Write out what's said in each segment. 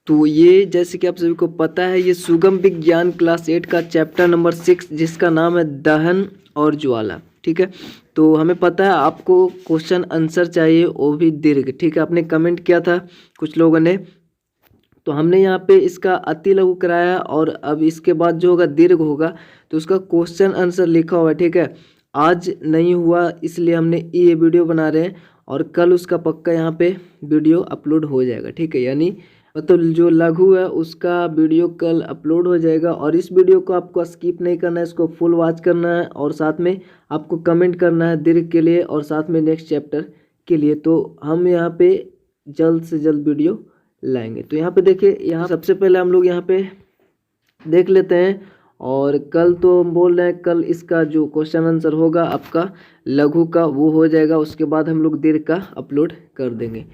तो ये जैसे कि आप सभी को पता है, ये सुगम विज्ञान क्लास 8 का चैप्टर नंबर 6 जिसका नाम है दहन और ज्वाला। ठीक है, तो हमें पता है आपको क्वेश्चन आंसर चाहिए वो भी दीर्घ। ठीक है, आपने कमेंट किया था कुछ लोगों ने, तो हमने यहाँ पे इसका अति लघु कराया और अब इसके बाद जो होगा दीर्घ होगा तो उसका क्वेश्चन आंसर लिखा हुआ है। ठीक है, आज नहीं हुआ इसलिए हमने ये वीडियो बना रहे हैं और कल उसका पक्का यहाँ पे वीडियो अपलोड हो जाएगा। ठीक है, यानी मतलब जो लघु है उसका वीडियो कल अपलोड हो जाएगा और इस वीडियो को आपको स्किप नहीं करना है, इसको फुल वॉच करना है और साथ में आपको कमेंट करना है दीर्घ के लिए और साथ में नेक्स्ट चैप्टर के लिए। तो हम यहाँ पे जल्द से जल्द वीडियो लाएंगे। तो यहाँ पे देखिए, यहाँ सबसे पहले हम लोग यहाँ पे देख लेते हैं और कल तो हम बोल रहे हैं कल इसका जो क्वेश्चन आंसर होगा आपका लघु का वो हो जाएगा, उसके बाद हम लोग दीर्घ का अपलोड कर देंगे।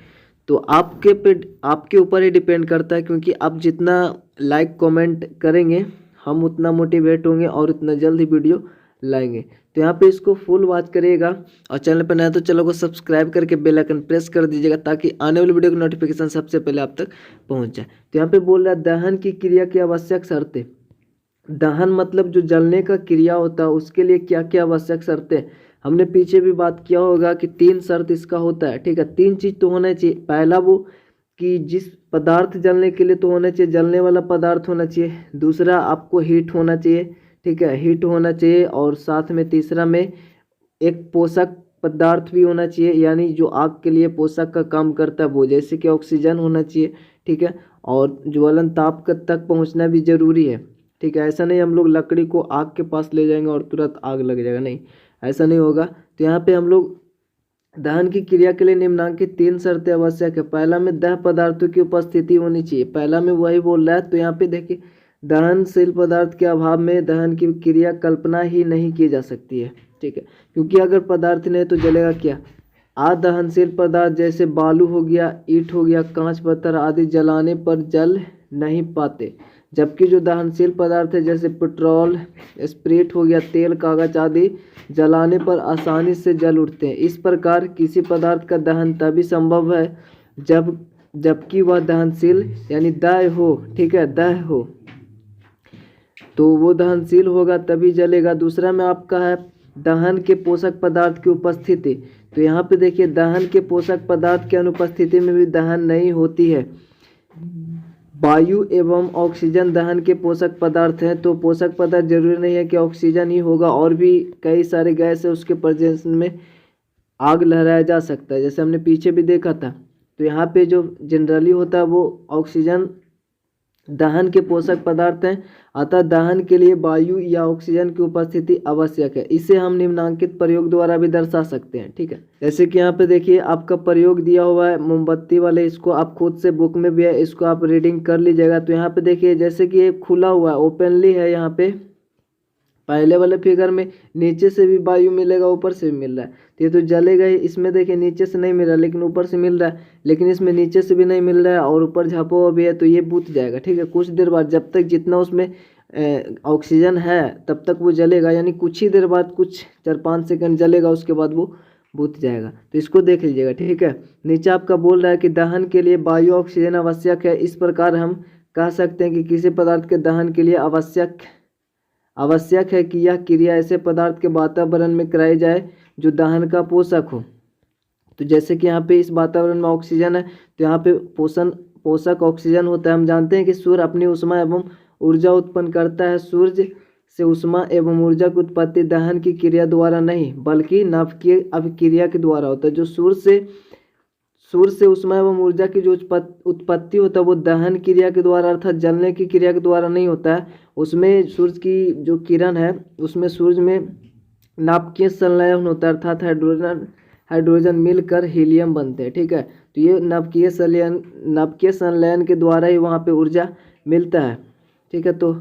तो आपके ऊपर ही डिपेंड करता है, क्योंकि आप जितना लाइक कमेंट करेंगे हम उतना मोटिवेट होंगे और उतना जल्द ही वीडियो लाएंगे। तो यहाँ पे इसको फुल वॉच करिएगा और चैनल पर नया तो चैनल को सब्सक्राइब करके बेल आइकन प्रेस कर दीजिएगा ताकि आने वाली वीडियो की नोटिफिकेशन सबसे पहले आप तक पहुँच जाए। तो यहाँ पे बोल रहा है दहन की क्रिया की आवश्यक शर्तें। दहन मतलब जो जलने का क्रिया होता है उसके लिए क्या क्या आवश्यक शर्तें, हमने पीछे भी बात किया होगा कि 3 शर्त इसका होता है। ठीक है, 3 चीज़ तो होना चाहिए। पहला वो कि जिस पदार्थ जलने के लिए तो होना चाहिए, जलने वाला पदार्थ होना चाहिए। दूसरा आपको हीट होना चाहिए। ठीक है, हीट होना चाहिए और साथ में तीसरा में एक पोषक पदार्थ भी होना चाहिए, यानी जो आग के लिए पोषक का काम करता है वो, जैसे कि ऑक्सीजन होना चाहिए। ठीक है, और ज्वलन ताप तक पहुंचना भी जरूरी है। ठीक है, ऐसा नहीं हम लोग लकड़ी को आग के पास ले जाएंगे और तुरंत आग लग जाएगा, नहीं ऐसा नहीं होगा। तो यहाँ पे हम लोग दहन की क्रिया के लिए निम्नलिखित 3 शर्तें आवश्यक है। पहला में दह पदार्थों की उपस्थिति होनी चाहिए, पहला में वही बोल रहा है। तो यहाँ पे देखिए दहनशील पदार्थ के अभाव में दहन की क्रिया कल्पना ही नहीं की जा सकती है। ठीक है, क्योंकि अगर पदार्थ नहीं तो जलेगा क्या। अदहनशील पदार्थ जैसे बालू हो गया, ईंट हो गया, कांच पत्थर आदि जलाने पर जल नहीं पाते, जबकि जो दहनशील पदार्थ है जैसे पेट्रोल, स्प्रिट हो गया, तेल, कागज आदि जलाने पर आसानी से जल उठते हैं। इस प्रकार किसी पदार्थ का दहन तभी संभव है जबकि वह दहनशील यानी दह हो। ठीक है, दह हो तो वो दहनशील होगा तभी जलेगा। दूसरा में आपका है दहन के पोषक पदार्थ की उपस्थिति। तो यहाँ पे देखिए दहन के पोषक पदार्थ की अनुपस्थिति में भी दहन नहीं होती है। वायु एवं ऑक्सीजन दहन के पोषक पदार्थ हैं। तो पोषक पदार्थ जरूरी नहीं है कि ऑक्सीजन ही होगा, और भी कई सारे गैस है उसके प्रेजेंस में आग लहराया जा सकता है, जैसे हमने पीछे भी देखा था। तो यहाँ पे जो जनरली होता है वो ऑक्सीजन दहन के पोषक पदार्थ हैं, अतः दहन के लिए वायु या ऑक्सीजन की उपस्थिति आवश्यक है। इसे हम निम्नांकित प्रयोग द्वारा भी दर्शा सकते हैं। ठीक है, जैसे कि यहाँ पे देखिए आपका प्रयोग दिया हुआ है मोमबत्ती वाले, इसको आप खुद से बुक में भी है, इसको आप रीडिंग कर लीजिएगा। तो यहाँ पे देखिए जैसे कि ये खुला हुआ है, ओपनली है, यहाँ पे पहले वाले फिगर में नीचे से भी वायु मिलेगा, ऊपर से भी मिल रहा है, तो ये तो जलेगा ही। इसमें देखिए नीचे से नहीं मिल रहा लेकिन ऊपर से मिल रहा है, लेकिन इसमें नीचे से भी नहीं मिल रहा है और ऊपर झापा हुआ भी है, तो ये बुझ जाएगा। ठीक है, कुछ देर बाद जब तक जितना उसमें ऑक्सीजन है तब तक वो जलेगा, यानी कुछ ही देर बाद कुछ 4-5 सेकंड जलेगा, उसके बाद वो बुझ जाएगा। तो इसको देख लीजिएगा। ठीक है, नीचे आपका बोल रहा है कि दहन के लिए वायु ऑक्सीजन आवश्यक है। इस प्रकार हम कह सकते हैं कि किसी पदार्थ के दहन के लिए आवश्यक है कि यह क्रिया ऐसे पदार्थ के वातावरण में कराई जाए जो दहन का पोषक हो। तो जैसे कि यहाँ पे इस वातावरण में ऑक्सीजन है, तो यहाँ पे पोषक ऑक्सीजन होता है। हम जानते हैं कि सूर्य अपनी ऊष्मा एवं ऊर्जा उत्पन्न करता है। सूर्य से ऊष्मा एवं ऊर्जा की उत्पत्ति दहन की क्रिया द्वारा नहीं बल्कि नाभिकीय अभिक्रिया के द्वारा होता है। जो सूर्य से ऊष्मा एवं ऊर्जा की जो उत्पत्ति होता है वो दहन क्रिया के द्वारा अर्थात जलने की क्रिया के द्वारा नहीं होता है। उसमें सूर्य की जो किरण है उसमें सूर्य में नाभिकीय संलयन होता है, अर्थात हाइड्रोजन मिलकर हीलियम बनते हैं। ठीक है, तो ये नाभिकीय संलयन के द्वारा ही वहाँ पे ऊर्जा मिलता है। ठीक है, तो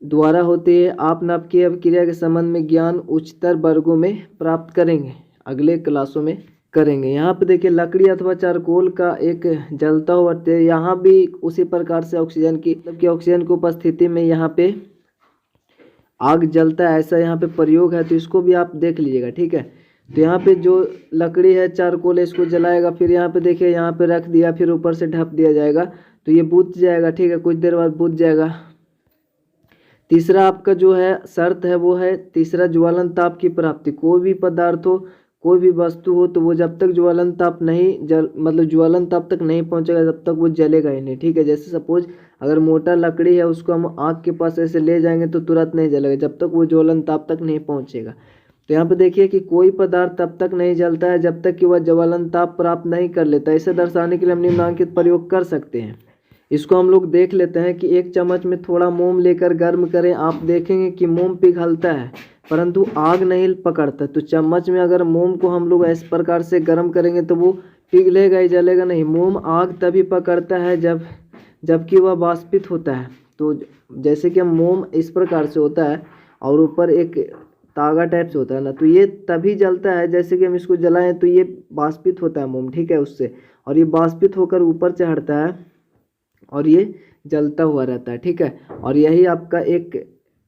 द्वारा होती है। आप नाभिकीय अभिक्रिया के संबंध में ज्ञान उच्चतर वर्गों में प्राप्त करेंगे, अगले क्लासों में करेंगे। यहाँ पे देखिए लकड़ी अथवा चारकोल का एक जलता हुआ तेल, यहाँ भी उसी प्रकार से ऑक्सीजन की उपस्थिति में यहाँ पे आग जलता है, ऐसा यहाँ पे प्रयोग है। तो इसको भी आप देख लीजिएगा। ठीक है, तो यहाँ पे जो लकड़ी है चारकोल, इसको जलाएगा, फिर यहाँ पे देखिए यहाँ पे रख दिया, फिर ऊपर से ढक दिया जाएगा, तो ये बुझ जाएगा, ठीक है, कुछ देर बाद बुझ जाएगा। तीसरा आपका जो है शर्त है वो है तीसरा ज्वलन ताप की प्राप्ति। कोई भी पदार्थ हो, कोई भी वस्तु हो, तो वो जब तक ज्वलन ताप नहीं मतलब ज्वलन ताप तक नहीं पहुंचेगा तब तक वो जलेगा ही नहीं, ठीक है। जैसे सपोज अगर मोटा लकड़ी है उसको हम आग के पास ऐसे ले जाएंगे तो तुरंत नहीं जलेगा जब तक वो ज्वलन ताप तक नहीं पहुंचेगा। तो यहाँ पे देखिए कि कोई पदार्थ तब तक नहीं जलता है जब तक कि वह ज्वलन ताप प्राप्त नहीं कर लेता। इसे दर्शाने के लिए हम निम्नलिखित प्रयोग कर सकते हैं। इसको हम लोग देख लेते हैं कि एक चम्मच में थोड़ा मोम लेकर गर्म करें। आप देखेंगे कि मोम पिघलता है परंतु आग नहीं पकड़ता। तो चम्मच में अगर मोम को हम लोग इस प्रकार से गर्म करेंगे तो वो पिघलेगा ही, जलेगा नहीं। मोम आग तभी पकड़ता है जबकि वह वाष्पित होता है। तो जैसे कि हम मोम इस प्रकार से होता है और ऊपर एक तागा टाइप से होता है ना, तो ये तभी जलता है जैसे कि हम इसको जलाएं तो ये वाष्पित होता है मोम, ठीक है, उससे, और ये वाष्पित होकर ऊपर चढ़ता है और ये जलता हुआ रहता है, ठीक है। और यही आपका एक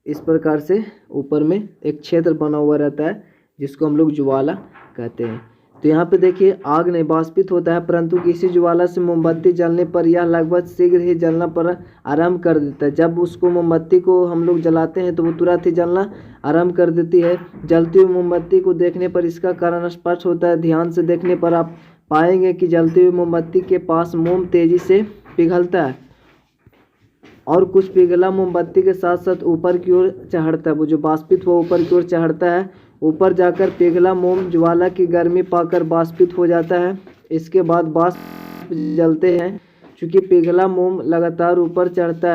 इस प्रकार से ऊपर में एक क्षेत्र बना हुआ रहता है जिसको हम लोग ज्वाला कहते हैं। तो यहाँ पे देखिए आग नहीं वाष्पित होता है परंतु किसी ज्वाला से मोमबत्ती जलने पर यह लगभग शीघ्र ही जलना पर आरंभ कर देता है। जब उसको मोमबत्ती को हम लोग जलाते हैं तो वो तुरंत ही जलना आरंभ कर देती है। जलती हुई मोमबत्ती को देखने पर इसका कारण स्पष्ट होता है। ध्यान से देखने पर आप पाएंगे कि जलती हुई मोमबत्ती के पास मोम तेजी से पिघलता है और कुछ पिघला मोमबत्ती के साथ साथ ऊपर की ओर चढ़ता है। वो जो वाष्पित हुआ ऊपर की ओर चढ़ता है, ऊपर जाकर पिघला मोम ज्वाला की गर्मी पाकर वाष्पित हो जाता है। इसके बाद वाष्प जलते हैं। चूँकि पिघला मोम लगातार ऊपर चढ़ता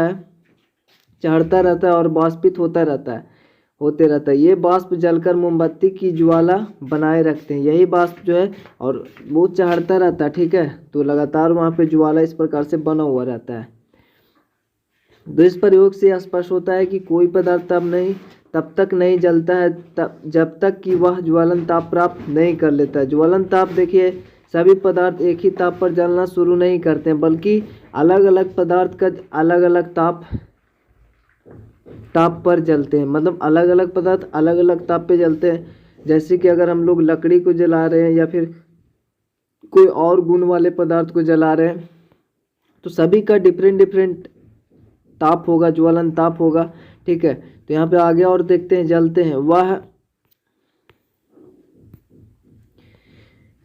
रहता है और वाष्पित होते रहता है। ये वाष्प जलकर मोमबत्ती की ज्वाला बनाए रखते हैं। यही वाष्प जो है और वो चढ़ता रहता है, ठीक है, तो लगातार वहाँ पे ज्वाला इस प्रकार से बना हुआ रहता है। तो इस प्रयोग से स्पष्ट होता है कि कोई पदार्थ तब तक नहीं जलता है जब तक कि वह ज्वलन ताप प्राप्त नहीं कर लेता है। ज्वलन ताप देखिए सभी पदार्थ एक ही ताप पर जलना शुरू नहीं करते हैं बल्कि अलग अलग पदार्थ का अलग अलग ताप पर जलते हैं। मतलब अलग अलग पदार्थ अलग अलग ताप पे जलते हैं। जैसे कि अगर हम लोग लकड़ी को जला रहे हैं या फिर कोई और गुण वाले पदार्थ को जला रहे हैं तो सभी का डिफरेंट ताप होगा, ज्वलन ताप होगा, ठीक है। तो यहाँ पे आगे और देखते हैं जलते हैं वह।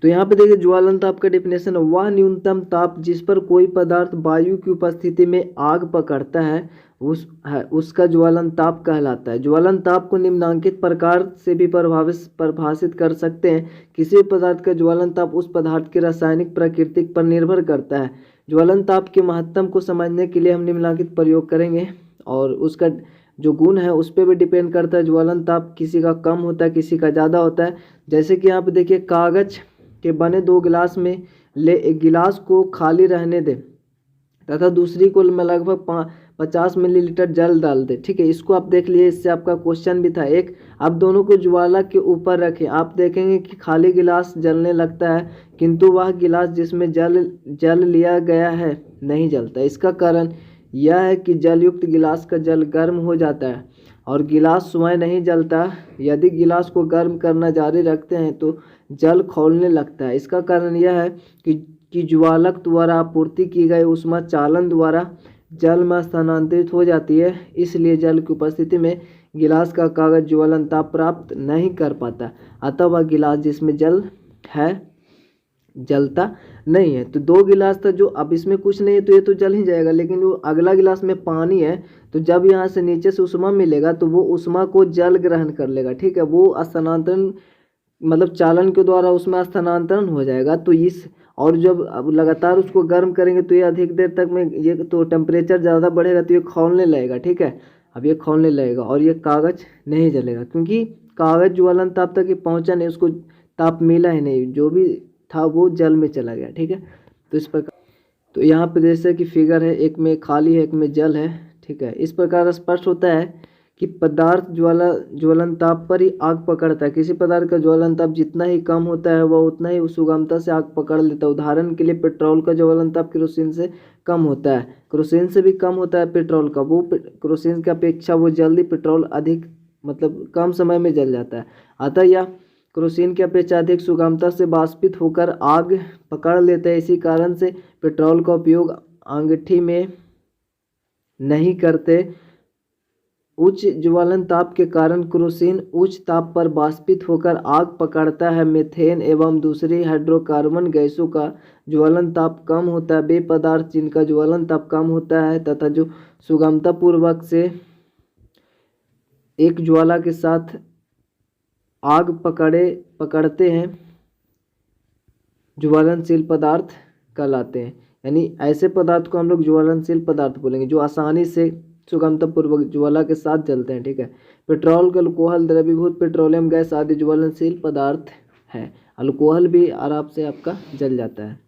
तो यहाँ पे देखिए ज्वलन ताप का डेफिनेशन, वह न्यूनतम ताप जिस पर कोई पदार्थ वायु की उपस्थिति में आग पकड़ता है उसका ज्वलन ताप कहलाता है। ज्वलन ताप को निम्नलिखित प्रकार से भी परिभाषित कर सकते हैं। किसी पदार्थ का ज्वलन ताप उस पदार्थ की रासायनिक प्रकृति पर निर्भर करता है। ज्वलन ताप के महत्व को समझने के लिए हम निम्नलिखित प्रयोग करेंगे और उसका जो गुण है उस पर भी डिपेंड करता है। ज्वलन ताप किसी का कम होता है, किसी का ज़्यादा होता है। जैसे कि यहाँ पे देखिए कागज के बने 2 गिलास में एक गिलास को खाली रहने दें तथा दूसरी को में लगभग 50 मिलीलीटर जल डाल दे, ठीक है। इसको आप देख लिए, इससे आपका क्वेश्चन भी था एक। आप दोनों को ज्वाला के ऊपर रखें, आप देखेंगे कि खाली गिलास जलने लगता है किंतु वह गिलास जिसमें जल लिया गया है नहीं जलता। इसका कारण यह है कि जलयुक्त गिलास का जल गर्म हो जाता है और गिलास स्वयं नहीं जलता। यदि गिलास को गर्म करना जारी रखते हैं तो जल खौलने लगता है। इसका कारण यह है कि ज्वालक द्वारा आपूर्ति की गई ऊष्मा चालन द्वारा जल में स्थानांतरित हो जाती है। इसलिए जल की उपस्थिति में गिलास का कागज ज्वलन ताप प्राप्त नहीं कर पाता, अतः वह गिलास जिसमें जल है जलता नहीं है। तो 2 गिलास था जो अब इसमें कुछ नहीं है तो ये तो जल ही जाएगा, लेकिन जो अगला गिलास में पानी है तो जब यहाँ से नीचे से ऊष्मा मिलेगा तो वो ऊष्मा को जल ग्रहण कर लेगा, ठीक है। वो स्थानांतरण मतलब चालन के द्वारा उसमें स्थानांतरण हो जाएगा। तो इस और जब अब लगातार उसको गर्म करेंगे तो ये अधिक देर तक में ये तो टेम्परेचर ज़्यादा बढ़ेगा तो ये खौलने लगेगा, ठीक है। अब ये खौलने लगेगा और ये कागज नहीं जलेगा क्योंकि कागज ज्वलन ताप तक पहुँचा नहीं, उसको ताप मिला ही नहीं, जो भी था वो जल में चला गया, ठीक है। तो इस प्रकार तो यहाँ पे जैसे कि फिगर है, एक में खाली है एक में जल है, ठीक है। इस प्रकार स्पष्ट होता है कि पदार्थ ज्वलन ताप पर ही आग पकड़ता है। किसी पदार्थ का ज्वलन ताप जितना ही कम होता है वह उतना ही सुगमता से आग पकड़ लेता है। उदाहरण के लिए पेट्रोल का ज्वलन ताप केरोसिन से कम होता है, केरोसिन से भी कम होता है पेट्रोल का। वो केरोसिन की अपेक्षा वो जल्दी पेट्रोल अधिक मतलब कम समय में जल जाता है, अतः यह केरोसिन की अपेक्षा अधिक सुगमता से वाष्पित होकर आग पकड़ लेता है। इसी कारण से पेट्रोल का उपयोग अंगीठी में नहीं करते। उच्च ज्वलन ताप के कारण केरोसिन उच्च ताप पर वाष्पित होकर आग पकड़ता है। मीथेन एवं दूसरी हाइड्रोकार्बन गैसों का ज्वलन ताप कम होता है। वे पदार्थ जिनका ज्वलन ताप कम होता है तथा जो सुगमतापूर्वक से एक ज्वाला के साथ आग पकड़ते हैं, ज्वलनशील पदार्थ कहलाते हैं। यानी ऐसे पदार्थ को हम लोग ज्वलनशील पदार्थ बोलेंगे जो आसानी से सुगमतापूर्वक ज्वाला के साथ जलते हैं। ठीक है, पेट्रोल, अल्कोहल, द्रवीभूत पेट्रोलियम गैस आदि ज्वलनशील पदार्थ है। अल्कोहल भी आराम से आपका जल जाता है।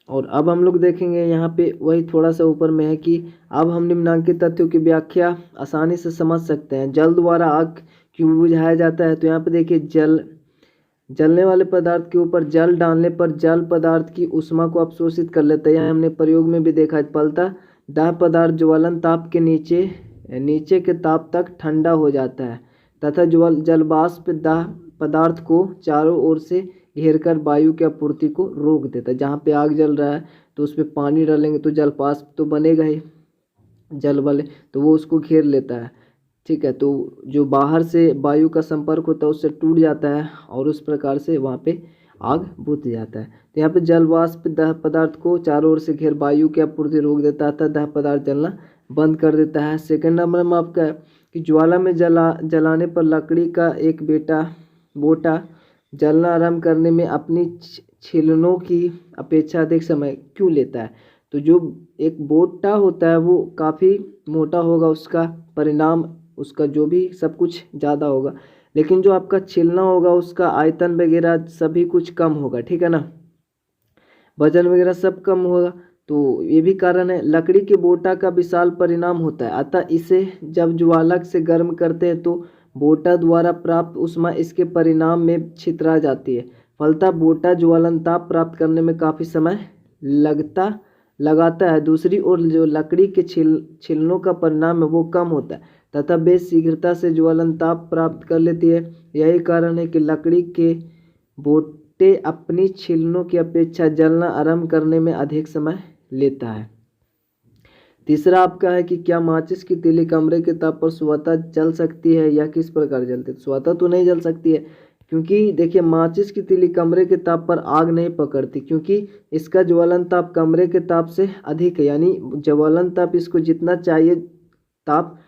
और अब हम लोग देखेंगे यहाँ पे वही थोड़ा सा ऊपर में है कि अब हम निम्नलिखित तथ्यों की व्याख्या आसानी से समझ सकते हैं। जल द्वारा आग क्यों बुझाया जाता है? तो यहाँ पे देखिए, जलने वाले पदार्थ के ऊपर जल डालने पर जल पदार्थ की ऊष्मा को अवशोषित कर लेता है। यहाँ हमने प्रयोग में भी देखा है। फलतः दाह पदार्थ ज्वलन ताप के नीचे के ताप तक ठंडा हो जाता है तथा जलवाष्प दाह पदार्थ को चारों ओर से घेरकर वायु की आपूर्ति को रोक देता है। जहाँ पे आग जल रहा है तो उसमें पानी डालेंगे तो जलवाष्प तो बनेगा ही, जल वाले, तो वो उसको घेर लेता है। ठीक है, तो जो बाहर से वायु का संपर्क होता है उससे टूट जाता है और उस प्रकार से वहाँ पे आग बुझ जाता है। तो यहाँ पे जलवाष्प दाह पदार्थ को चारों ओर से घेर वायु की आपूर्ति रोक देता है, दाह पदार्थ जलना बंद कर देता है। सेकंड नंबर में आपका है कि ज्वाला में जलाने पर लकड़ी का एक बोटा जलना आरंभ करने में अपनी छिलनों की अपेक्षा अधिक समय क्यों लेता है? तो जो एक बोटा होता है वो काफ़ी मोटा होगा, उसका परिणाम, उसका जो भी सब कुछ ज़्यादा होगा, लेकिन जो आपका छिलना होगा उसका आयतन वगैरह सभी कुछ कम होगा। ठीक है ना, वजन वगैरह सब कम होगा। तो ये भी कारण है। लकड़ी के बोटा का विशाल परिणाम होता है, अतः इसे जब ज्वालक से गर्म करते हैं तो बोटा द्वारा प्राप्त ऊष्मा इसके परिणाम में छितरा जाती है। फलतः बोटा ज्वलन ताप प्राप्त करने में काफ़ी समय लगाता है। दूसरी ओर जो लकड़ी के छिलनों का परिणाम है वो कम होता है तथा वे शीघ्रता से ज्वलन ताप प्राप्त कर लेती है। यही कारण है कि लकड़ी के बोटे अपनी छिलनों की अपेक्षा जलना आरंभ करने में अधिक समय लेता है। तीसरा आपका है कि क्या माचिस की तीली कमरे के ताप पर स्वतः जल सकती है या किस प्रकार जलती है? स्वतः तो नहीं जल सकती है, क्योंकि देखिए माचिस की तीली कमरे के ताप पर आग नहीं पकड़ती, क्योंकि इसका ज्वलन ताप कमरे के ताप से अधिक है। यानी ज्वलन ताप इसको जितना चाहिए ताप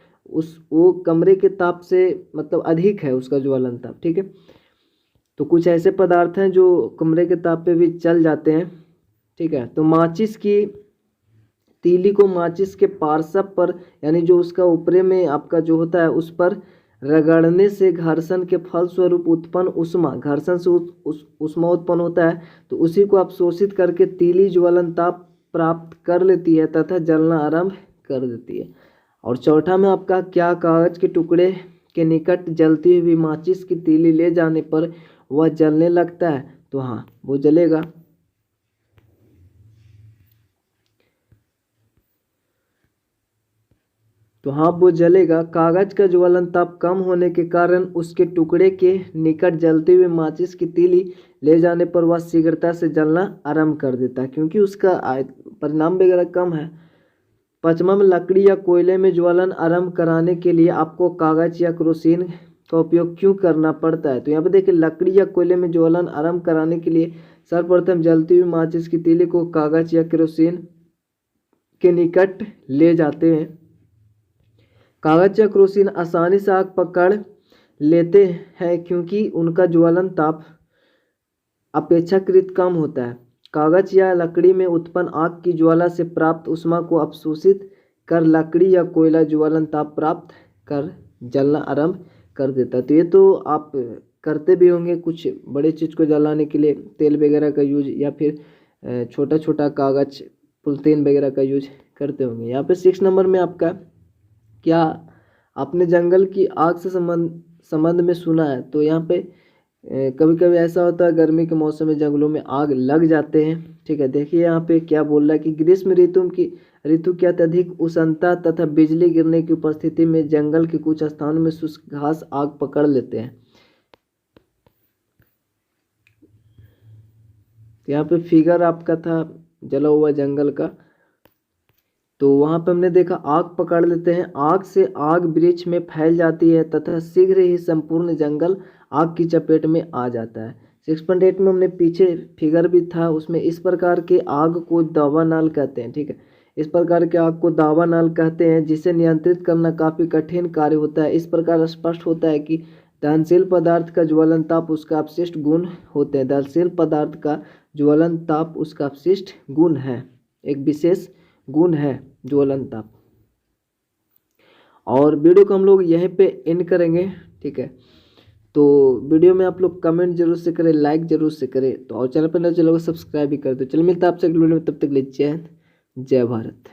वो कमरे के ताप से मतलब अधिक है उसका ज्वलन ताप। ठीक है, तो कुछ ऐसे पदार्थ हैं जो कमरे के ताप पे भी चल जाते हैं। ठीक है, तो माचिस की तीली को माचिस के पार्श्व पर यानी जो उसका ऊपरे में आपका जो होता है उस पर रगड़ने से घर्षण के फलस्वरूप उत्पन्न ऊष्मा, घर्षण से ऊष्मा उत्पन्न होता है, तो उसी को अवशोषित करके तीली ज्वलन ताप प्राप्त कर लेती है तथा जलना आरंभ कर देती है। और चौथा में आपका क्या कागज के टुकड़े के निकट जलती हुई माचिस की तीली ले जाने पर वह जलने लगता है? तो हाँ, वो जलेगा। तो हाँ, वो जलेगा। कागज का ज्वलन ताप कम होने के कारण उसके टुकड़े के निकट जलते हुए माचिस की तीली ले जाने पर वह शीघ्रता से जलना आरंभ कर देता है, क्योंकि उसका परिणाम वगैरह कम है। पांचवा में लकड़ी या कोयले में ज्वलन आरंभ कराने के लिए आपको कागज या केरोसिन का उपयोग क्यों करना पड़ता है? तो यहाँ पे देखिए, लकड़ी या कोयले में ज्वलन आरंभ कराने के लिए सर्वप्रथम जलती हुई माचिस की तीली को कागज या केरोसिन के निकट ले जाते हैं। कागज या केरोसिन आसानी से आग पकड़ लेते हैं क्योंकि उनका ज्वलन ताप अपेक्षाकृत कम होता है। कागज या लकड़ी में उत्पन्न आग की ज्वाला से प्राप्त ऊष्मा को अवशोषित कर लकड़ी या कोयला ज्वलन ताप प्राप्त कर जलना आरंभ कर देता है। तो ये तो आप करते भी होंगे, कुछ बड़े चीज़ को जलाने के लिए तेल वगैरह का यूज या फिर छोटा छोटा कागज पुलतेन वगैरह का यूज करते होंगे। यहाँ पे 6 नंबर में आपका, क्या आपने जंगल की आग से संबंध में सुना है? तो यहाँ पे कभी कभी ऐसा होता है गर्मी के मौसम में जंगलों में आग लग जाते हैं। ठीक है, देखिए यहाँ पे क्या बोल रहा है कि ग्रीष्म ऋतु की अत्यधिक उष्णता तथा बिजली गिरने की उपस्थिति में जंगल के कुछ स्थानों में शुष्क घास आग पकड़ लेते हैं। यहाँ पे फिगर आपका था जला हुआ जंगल का। तो वहाँ पे हमने देखा आग पकड़ लेते हैं, आग से आग वृक्ष में फैल जाती है तथा शीघ्र ही संपूर्ण जंगल आग की चपेट में आ जाता है। 6.8 में हमने पीछे फिगर भी था, उसमें इस प्रकार के आग को दावानल कहते हैं। ठीक है, इस प्रकार के आग को दावानल कहते हैं, जिसे नियंत्रित करना काफ़ी कठिन कार्य होता है। इस प्रकार स्पष्ट होता है कि दहनशील पदार्थ का ज्वलन ताप उसका अपशिष्ट गुण होते हैं। दहनशील पदार्थ का ज्वलन ताप उसका अपशिष्ट गुण है, एक विशेष गुण है ज्वलन ताप। और वीडियो को हम लोग यहीं पे एंड करेंगे। ठीक है, तो वीडियो में आप लोग कमेंट जरूर से करें, लाइक जरूर से करें, तो और चैनल पर नए चैनल को सब्सक्राइब भी कर दो। चलो मिलता है आपसे अगले वीडियो में, तब तक के लिए जय हिंद, जय भारत।